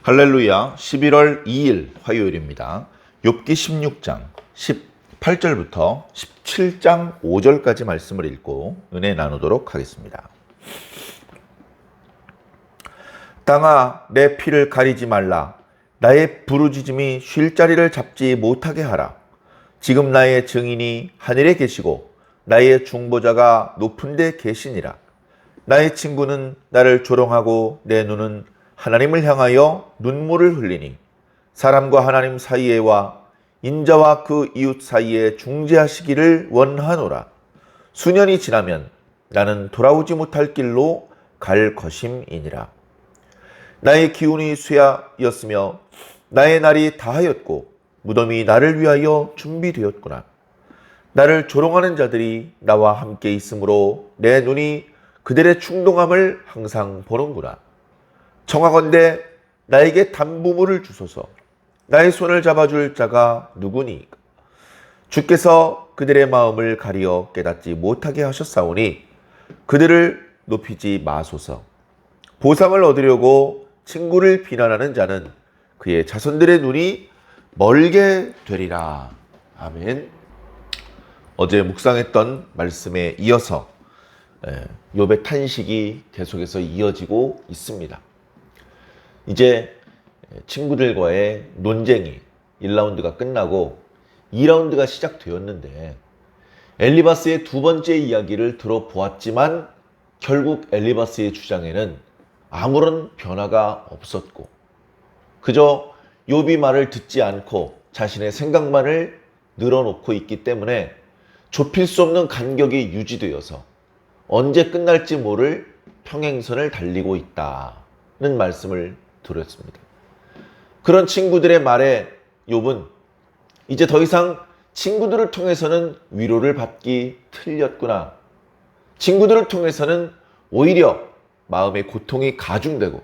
할렐루야. 11월 2일 화요일입니다. 욥기 16장 18절부터 17장 5절까지 말씀을 읽고 은혜 나누도록 하겠습니다. 땅아, 내 피를 가리지 말라. 나의 부르짖음이 쉴 자리를 잡지 못하게 하라. 지금 나의 증인이 하늘에 계시고 나의 중보자가 높은 데 계시니라. 나의 친구는 나를 조롱하고 내 눈은 하나님을 향하여 눈물을 흘리니 사람과 하나님 사이에와 인자와 그 이웃 사이에 중재하시기를 원하노라. 수년이 지나면 나는 돌아오지 못할 길로 갈 것임이니라. 나의 기운이 쇠하였으며 나의 날이 다하였고 무덤이 나를 위하여 준비되었구나. 나를 조롱하는 자들이 나와 함께 있으므로 내 눈이 그들의 충동함을 항상 보는구나. 청하건대 나에게 담부물을 주소서. 나의 손을 잡아줄 자가 누구니까? 주께서 그들의 마음을 가리어 깨닫지 못하게 하셨사오니 그들을 높이지 마소서. 보상을 얻으려고 친구를 비난하는 자는 그의 자손들의 눈이 멀게 되리라. 아멘. 어제 묵상했던 말씀에 이어서 욥의 탄식이 계속해서 이어지고 있습니다. 이제 친구들과의 논쟁이 1라운드가 끝나고 2라운드가 시작되었는데 엘리바스의 두 번째 이야기를 들어보았지만 결국 엘리바스의 주장에는 아무런 변화가 없었고 그저 욥이 말을 듣지 않고 자신의 생각만을 늘어놓고 있기 때문에 좁힐 수 없는 간격이 유지되어서 언제 끝날지 모를 평행선을 달리고 있다는 말씀을 드렸습니다. 그런 친구들의 말에 욥은 이제 더 이상 친구들을 통해서는 위로를 받기 틀렸구나. 친구들을 통해서는 오히려 마음의 고통이 가중되고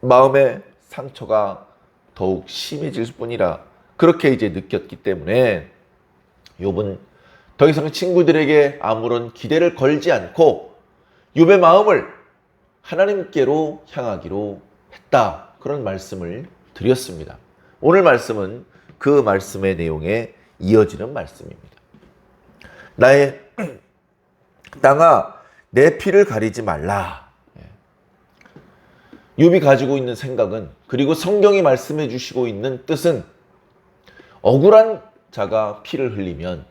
마음의 상처가 더욱 심해질 뿐이라 그렇게 이제 느꼈기 때문에 욥은 더 이상 친구들에게 아무런 기대를 걸지 않고 욥의 마음을 하나님께로 향하기로 했다. 그런 말씀을 드렸습니다. 오늘 말씀은 그 말씀의 내용에 이어지는 말씀입니다. 나의 땅아, 내 피를 가리지 말라. 욥이 가지고 있는 생각은, 그리고 성경이 말씀해 주시고 있는 뜻은, 억울한 자가 피를 흘리면,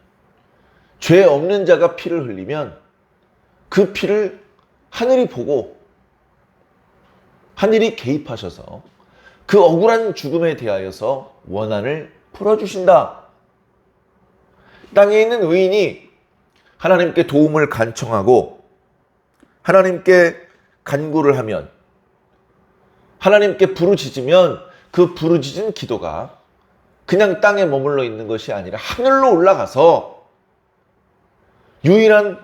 죄 없는 자가 피를 흘리면 그 피를 하늘이 보고 하늘이 개입하셔서 그 억울한 죽음에 대하여서 원한을 풀어주신다. 땅에 있는 의인이 하나님께 도움을 간청하고 하나님께 간구를 하면, 하나님께 부르짖으면 그 부르짖은 기도가 그냥 땅에 머물러 있는 것이 아니라 하늘로 올라가서 유일한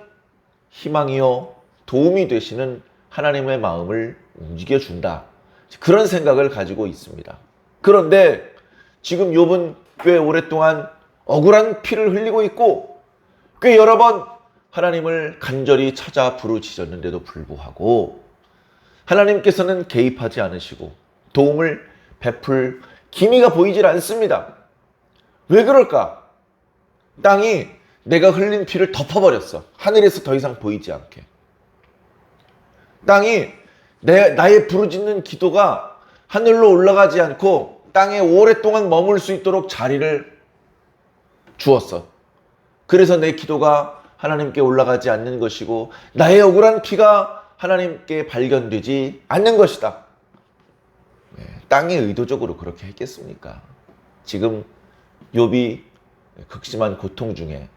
희망이요 도움이 되시는 하나님의 마음을 움직여준다. 그런 생각을 가지고 있습니다. 그런데 지금 욥은 꽤 오랫동안 억울한 피를 흘리고 있고 꽤 여러 번 하나님을 간절히 찾아 부르짖었는데도 불구하고 하나님께서는 개입하지 않으시고 도움을 베풀 기미가 보이질 않습니다. 왜 그럴까? 땅이 내가 흘린 피를 덮어버렸어. 하늘에서 더 이상 보이지 않게. 땅이 나의 부르짖는 기도가 하늘로 올라가지 않고 땅에 오랫동안 머물 수 있도록 자리를 주었어. 그래서 내 기도가 하나님께 올라가지 않는 것이고 나의 억울한 피가 하나님께 발견되지 않는 것이다. 땅이 의도적으로 그렇게 했겠습니까? 지금 욥이 극심한 고통 중에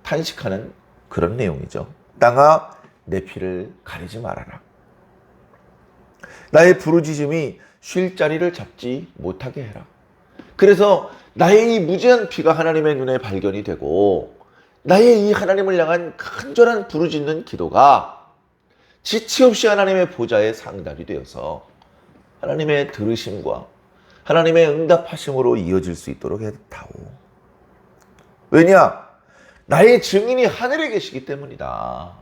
탄식하는 그런 내용이죠. 땅아, 내 피를 가리지 말아라. 나의 부르짖음이 쉴 자리를 잡지 못하게 해라. 그래서 나의 이 무지한 피가 하나님의 눈에 발견이 되고 나의 이 하나님을 향한 간절한 부르짖는 기도가 지체 없이 하나님의 보좌에 상달이 되어서 하나님의 들으심과 하나님의 응답하심으로 이어질 수 있도록 했다오. 왜냐? 나의 증인이 하늘에 계시기 때문이다.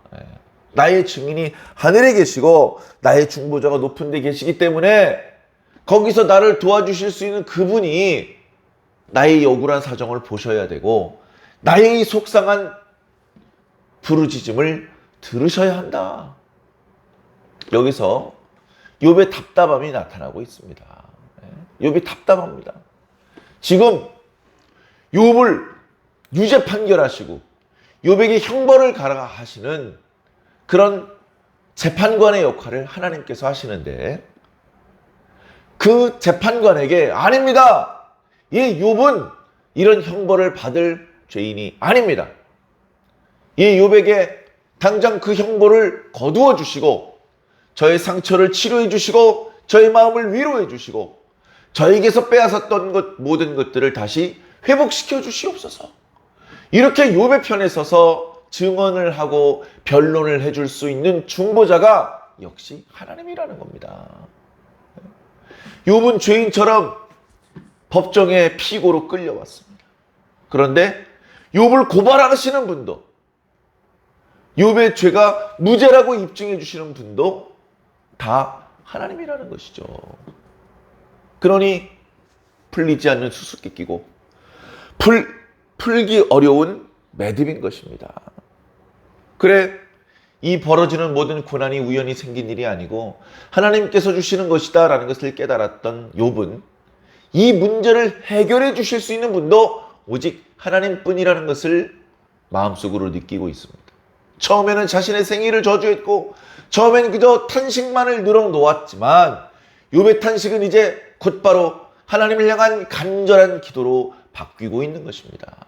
나의 증인이 하늘에 계시고 나의 중보자가 높은 데 계시기 때문에 거기서 나를 도와주실 수 있는 그분이 나의 억울한 사정을 보셔야 되고 나의 이 속상한 부르짖음을 들으셔야 한다. 여기서 욥의 답답함이 나타나고 있습니다. 욥이 답답합니다. 지금 욥을 유죄 판결하시고 욥에게 형벌을 가하시는 그런 재판관의 역할을 하나님께서 하시는데 그 재판관에게 아닙니다. 이 욥은 이런 형벌을 받을 죄인이 아닙니다. 이 욥에게 당장 그 형벌을 거두어 주시고 저의 상처를 치료해 주시고 저의 마음을 위로해 주시고 저에게서 빼앗았던 모든 것들을 다시 회복시켜 주시옵소서. 이렇게 욥의 편에 서서 증언을 하고 변론을 해줄 수 있는 중보자가 역시 하나님이라는 겁니다. 욥은 죄인처럼 법정에 피고로 끌려왔습니다. 그런데 욥을 고발하시는 분도 욥의 죄가 무죄라고 입증해 주시는 분도 다 하나님이라는 것이죠. 그러니 풀리지 않는 수수께끼고 풀기 어려운 매듭인 것입니다. 그래, 이 벌어지는 모든 고난이 우연히 생긴 일이 아니고 하나님께서 주시는 것이다 라는 것을 깨달았던 욥은 이 문제를 해결해 주실 수 있는 분도 오직 하나님뿐이라는 것을 마음속으로 느끼고 있습니다. 처음에는 자신의 생일을 저주했고 처음에는 그저 탄식만을 늘어놓았지만 욥의 탄식은 이제 곧바로 하나님을 향한 간절한 기도로 바뀌고 있는 것입니다.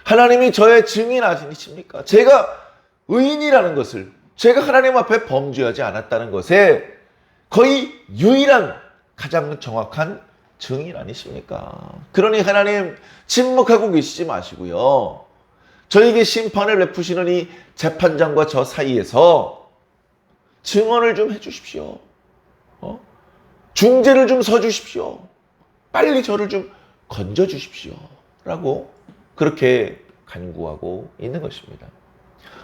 하나님이 저의 증인 아니십니까? 제가 의인이라는 것을, 제가 하나님 앞에 범죄하지 않았다는 것에 거의 유일한 가장 정확한 증인 아니십니까? 그러니 하나님 침묵하고 계시지 마시고요. 저에게 심판을 베푸시는 이 재판장과 저 사이에서 증언을 좀 해주십시오. 중재를 좀 서주십시오. 빨리 저를 좀 건져주십시오. 라고 그렇게 간구하고 있는 것입니다.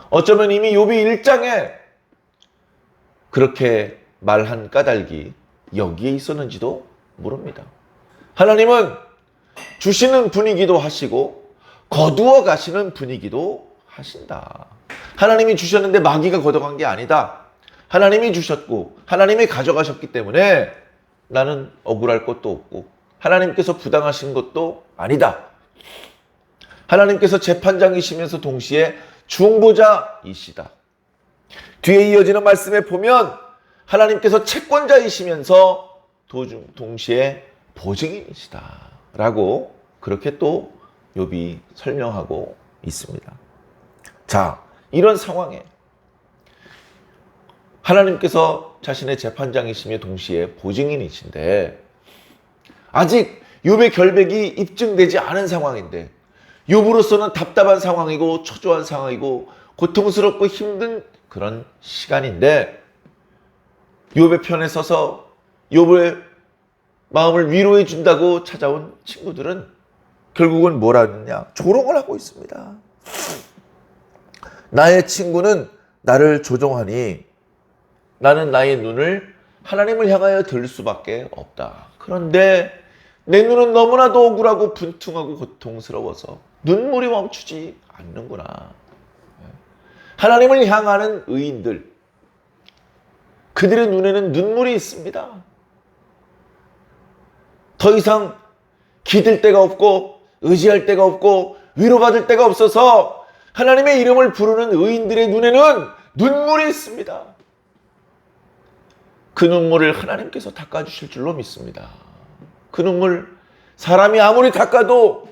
어쩌면 이미 욥이 1장에 그렇게 말한 까닭이 여기에 있었는지도 모릅니다. 하나님은 주시는 분이기도 하시고 거두어 가시는 분이기도 하신다. 하나님이 주셨는데 마귀가 걷어간 게 아니다. 하나님이 주셨고 하나님이 가져가셨기 때문에 나는 억울할 것도 없고 하나님께서 부당하신 것도 아니다. 하나님께서 재판장이시면서 동시에 중보자이시다. 뒤에 이어지는 말씀에 보면 하나님께서 채권자이시면서 동시에 보증인이시다 라고 그렇게 또 욥이 설명하고 있습니다. 자, 이런 상황에 하나님께서 자신의 재판장이시며 동시에 보증인이신데 아직 욥의 결백이 입증되지 않은 상황인데 욥으로서는 답답한 상황이고 초조한 상황이고 고통스럽고 힘든 그런 시간인데 욥의 편에 서서 욥의 마음을 위로해 준다고 찾아온 친구들은 결국은 뭘 하느냐? 조롱을 하고 있습니다. 나의 친구는 나를 조종하니 나는 나의 눈을 하나님을 향하여 들 수밖에 없다. 그런데 내 눈은 너무나도 억울하고 분퉁하고 고통스러워서 눈물이 멈추지 않는구나. 하나님을 향하는 의인들, 그들의 눈에는 눈물이 있습니다. 더 이상 기댈 데가 없고 의지할 데가 없고 위로받을 데가 없어서 하나님의 이름을 부르는 의인들의 눈에는 눈물이 있습니다. 그 눈물을 하나님께서 닦아주실 줄로 믿습니다. 그 눈물 사람이 아무리 닦아도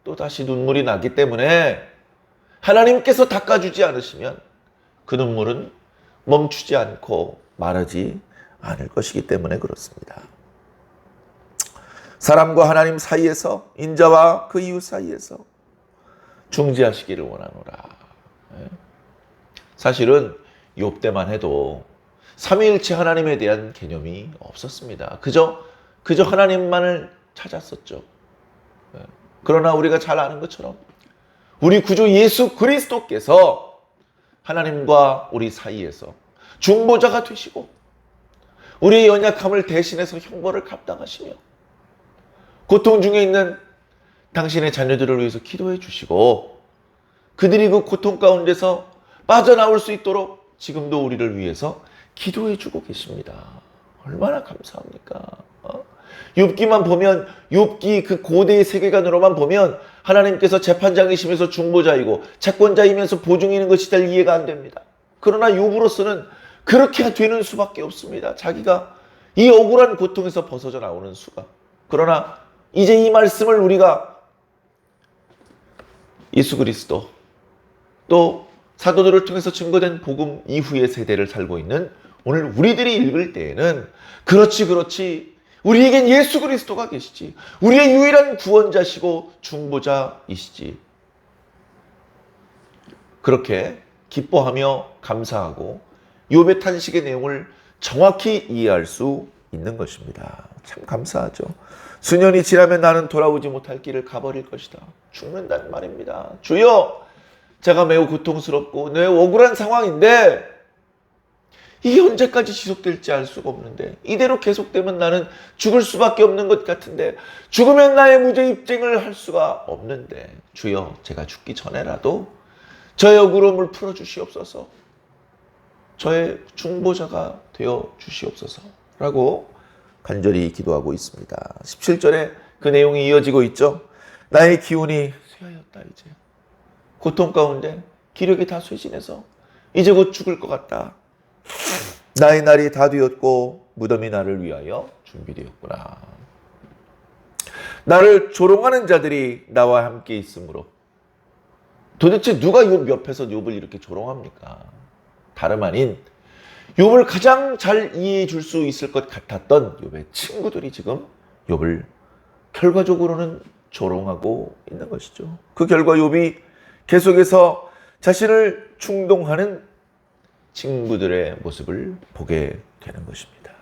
또 다시 눈물이 나기 때문에 하나님께서 닦아주지 않으시면 그 눈물은 멈추지 않고 마르지 않을 것이기 때문에 그렇습니다. 사람과 하나님 사이에서, 인자와 그 이웃 사이에서 중재하시기를 원하노라. 사실은 욥 때만 해도 삼위일체 하나님에 대한 개념이 없었습니다. 그저 하나님만을 찾았었죠. 그러나 우리가 잘 아는 것처럼 우리 구주 예수 그리스도께서 하나님과 우리 사이에서 중보자가 되시고 우리의 연약함을 대신해서 형벌을 감당하시며 고통 중에 있는 당신의 자녀들을 위해서 기도해 주시고 그들이 그 고통 가운데서 빠져나올 수 있도록 지금도 우리를 위해서 기도해 주고 계십니다. 얼마나 감사합니까? 욥기만 보면, 욥기 그 고대의 세계관으로만 보면 하나님께서 재판장이시면서 중보자이고 채권자이면서 보증이는 것이 잘 이해가 안 됩니다. 그러나 욥으로서는 그렇게 되는 수밖에 없습니다. 자기가 이 억울한 고통에서 벗어져 나오는 수가. 그러나 이제 이 말씀을 우리가 예수 그리스도 또 사도들을 통해서 증거된 복음 이후의 세대를 살고 있는 오늘 우리들이 읽을 때에는 그렇지 우리에겐 예수 그리스도가 계시지, 우리의 유일한 구원자시고 중보자이시지, 그렇게 기뻐하며 감사하고 욥의 탄식의 내용을 정확히 이해할 수 있는 것입니다. 참 감사하죠. 수년이 지나면 나는 돌아오지 못할 길을 가버릴 것이다. 죽는다는 말입니다. 주여, 제가 매우 고통스럽고 매우 억울한 상황인데 이게 언제까지 지속될지 알 수가 없는데 이대로 계속되면 나는 죽을 수밖에 없는 것 같은데 죽으면 나의 무죄 입증을 할 수가 없는데 주여, 제가 죽기 전에라도 저의 억울함을 풀어주시옵소서, 저의 중보자가 되어 주시옵소서 라고 간절히 기도하고 있습니다. 17절에 그 내용이 이어지고 있죠. 나의 기운이 쇠하였다. 이제 고통 가운데 기력이 다 쇠진해서 이제 곧 죽을 것 같다. 나의 날이 다 되었고 무덤이 나를 위하여 준비되었구나. 나를 조롱하는 자들이 나와 함께 있으므로. 도대체 누가 욥 옆에서 욥을 이렇게 조롱합니까? 다름 아닌 욥을 가장 잘 이해해 줄 수 있을 것 같았던 욥의 친구들이 지금 욥을 결과적으로는 조롱하고 있는 것이죠. 그 결과 욥이 계속해서 자신을 충동하는 친구들의 모습을 보게 되는 것입니다.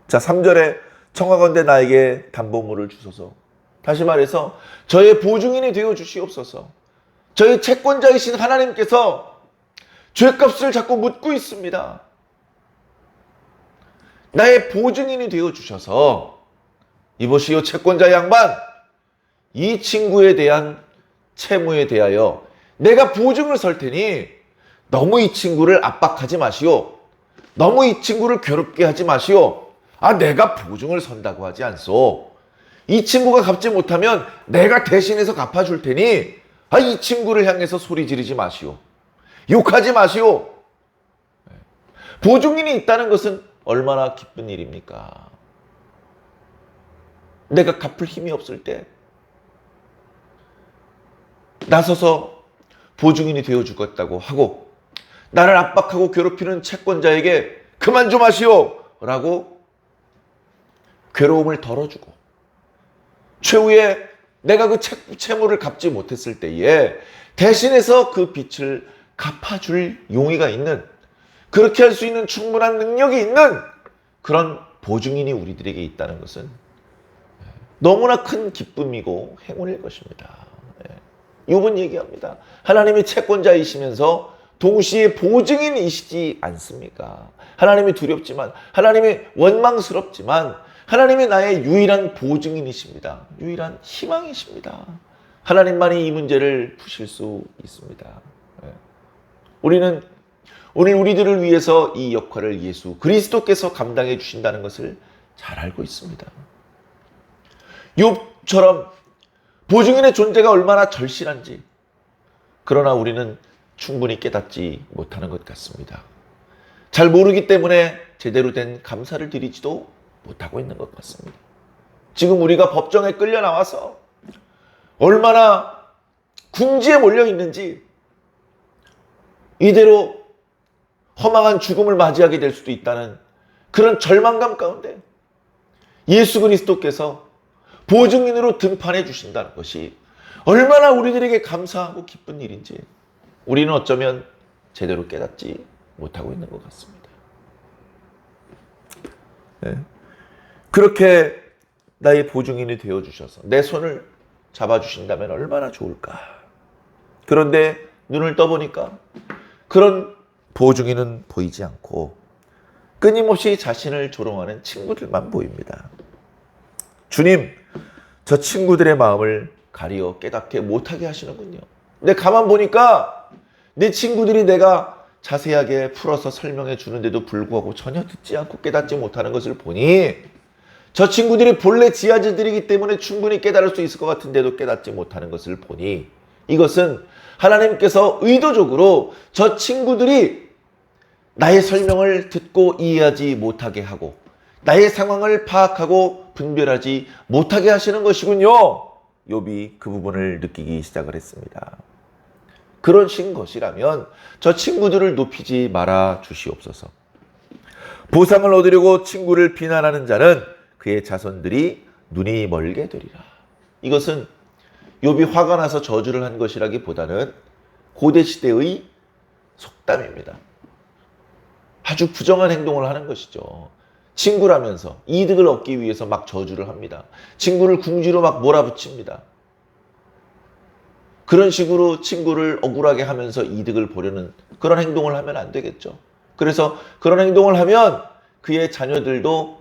자, 3절에 청하건대 나에게 담보물을 주소서. 다시 말해서 저의 보증인이 되어 주시옵소서. 저의 채권자이신 하나님께서 죄값을 자꾸 묻고 있습니다. 나의 보증인이 되어 주셔서 이보시오 채권자 양반, 이 친구에 대한 채무에 대하여 내가 보증을 설 테니 너무 이 친구를 압박하지 마시오. 너무 이 친구를 괴롭게 하지 마시오. 내가 보증을 선다고 하지 않소. 이 친구가 갚지 못하면 내가 대신해서 갚아줄 테니 이 친구를 향해서 소리 지르지 마시오. 욕하지 마시오. 보증인이 있다는 것은 얼마나 기쁜 일입니까? 내가 갚을 힘이 없을 때 나서서 보증인이 되어주겠다고 하고 나를 압박하고 괴롭히는 채권자에게 그만 좀 하시오 라고 괴로움을 덜어주고 최후에 내가 그 채무를 갚지 못했을 때에 대신해서 그 빚을 갚아줄 용의가 있는, 그렇게 할 수 있는 충분한 능력이 있는 그런 보증인이 우리들에게 있다는 것은 너무나 큰 기쁨이고 행운일 것입니다. 욥은 얘기합니다. 하나님이 채권자이시면서 동시에 보증인이시지 않습니까? 하나님이 두렵지만, 하나님이 원망스럽지만 하나님이 나의 유일한 보증인이십니다. 유일한 희망이십니다. 하나님만이 이 문제를 푸실 수 있습니다. 우리는 오늘 우리들을 위해서 이 역할을 예수 그리스도께서 감당해 주신다는 것을 잘 알고 있습니다. 욥처럼 보증인의 존재가 얼마나 절실한지, 그러나 우리는 충분히 깨닫지 못하는 것 같습니다. 잘 모르기 때문에 제대로 된 감사를 드리지도 못하고 있는 것 같습니다. 지금 우리가 법정에 끌려 나와서 얼마나 궁지에 몰려 있는지, 이대로 허망한 죽음을 맞이하게 될 수도 있다는 그런 절망감 가운데 예수 그리스도께서 보증인으로 등판해 주신다는 것이 얼마나 우리들에게 감사하고 기쁜 일인지 우리는 어쩌면 제대로 깨닫지 못하고 있는 것 같습니다. 그렇게 나의 보증인이 되어주셔서 내 손을 잡아주신다면 얼마나 좋을까. 그런데 눈을 떠보니까 그런 보증인은 보이지 않고 끊임없이 자신을 조롱하는 친구들만 보입니다. 주님, 저 친구들의 마음을 가리어 깨닫게 못하게 하시는군요. 근데 가만 보니까 내 친구들이 내가 자세하게 풀어서 설명해 주는데도 불구하고 전혀 듣지 않고 깨닫지 못하는 것을 보니 저 친구들이 본래 지하자들이기 때문에 충분히 깨달을 수 있을 것 같은데도 깨닫지 못하는 것을 보니 이것은 하나님께서 의도적으로 저 친구들이 나의 설명을 듣고 이해하지 못하게 하고 나의 상황을 파악하고 분별하지 못하게 하시는 것이군요. 욥이 그 부분을 느끼기 시작을 했습니다. 그러신 것이라면 저 친구들을 높이지 말아 주시옵소서. 보상을 얻으려고 친구를 비난하는 자는 그의 자손들이 눈이 멀게 되리라. 이것은 욥이 화가 나서 저주를 한 것이라기보다는 고대 시대의 속담입니다. 아주 부정한 행동을 하는 것이죠. 친구라면서 이득을 얻기 위해서 막 저주를 합니다. 친구를 궁지로 막 몰아붙입니다. 그런 식으로 친구를 억울하게 하면서 이득을 보려는 그런 행동을 하면 안 되겠죠. 그래서 그런 행동을 하면 그의 자녀들도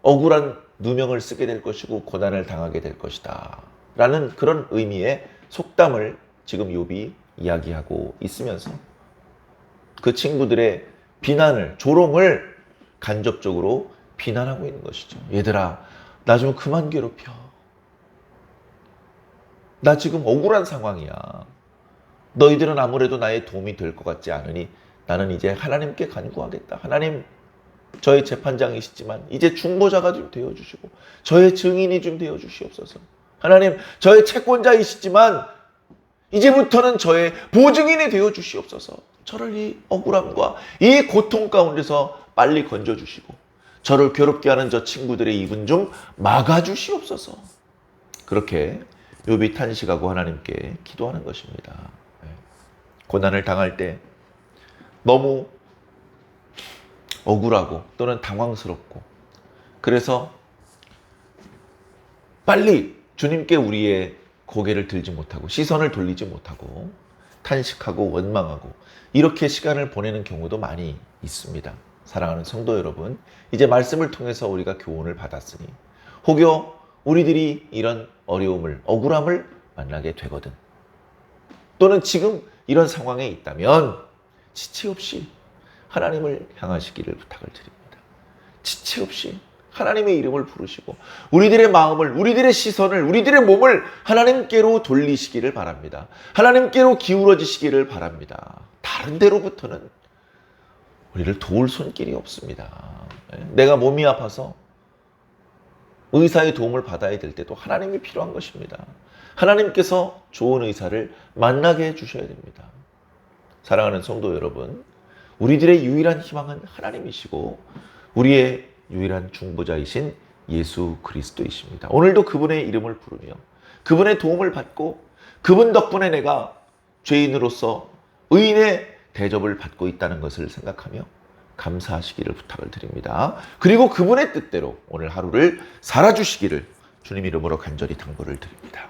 억울한 누명을 쓰게 될 것이고 고난을 당하게 될 것이다 라는 그런 의미의 속담을 지금 욥이 이야기하고 있으면서 그 친구들의 비난을, 조롱을 간접적으로 비난하고 있는 것이죠. 얘들아, 나 좀 그만 괴롭혀. 나 지금 억울한 상황이야. 너희들은 아무래도 나의 도움이 될 것 같지 않으니 나는 이제 하나님께 간구하겠다. 하나님, 저의 재판장이시지만 이제 중보자가 좀 되어주시고 저의 증인이 좀 되어주시옵소서. 하나님, 저의 채권자이시지만 이제부터는 저의 보증인이 되어주시옵소서. 저를 이 억울함과 이 고통 가운데서 빨리 건져주시고 저를 괴롭게 하는 저 친구들의 입은 좀 막아주시옵소서. 그렇게 욥이 탄식하고 하나님께 기도하는 것입니다. 고난을 당할 때 너무 억울하고 또는 당황스럽고 그래서 빨리 주님께 우리의 고개를 들지 못하고 시선을 돌리지 못하고 탄식하고 원망하고 이렇게 시간을 보내는 경우도 많이 있습니다. 사랑하는 성도 여러분, 이제 말씀을 통해서 우리가 교훈을 받았으니 혹여 우리들이 이런 어려움을, 억울함을 만나게 되거든 또는 지금 이런 상황에 있다면 지체 없이 하나님을 향하시기를 부탁을 드립니다. 지체 없이 하나님의 이름을 부르시고 우리들의 마음을, 우리들의 시선을, 우리들의 몸을 하나님께로 돌리시기를 바랍니다. 하나님께로 기울어지시기를 바랍니다. 다른 데로부터는 우리를 도울 손길이 없습니다. 내가 몸이 아파서 의사의 도움을 받아야 될 때도 하나님이 필요한 것입니다. 하나님께서 좋은 의사를 만나게 해주셔야 됩니다. 사랑하는 성도 여러분, 우리들의 유일한 희망은 하나님이시고 우리의 유일한 중보자이신 예수 그리스도이십니다. 오늘도 그분의 이름을 부르며 그분의 도움을 받고 그분 덕분에 내가 죄인으로서 의인의 대접을 받고 있다는 것을 생각하며 감사하시기를 부탁을 드립니다. 그리고 그분의 뜻대로 오늘 하루를 살아주시기를 주님 이름으로 간절히 당부를 드립니다.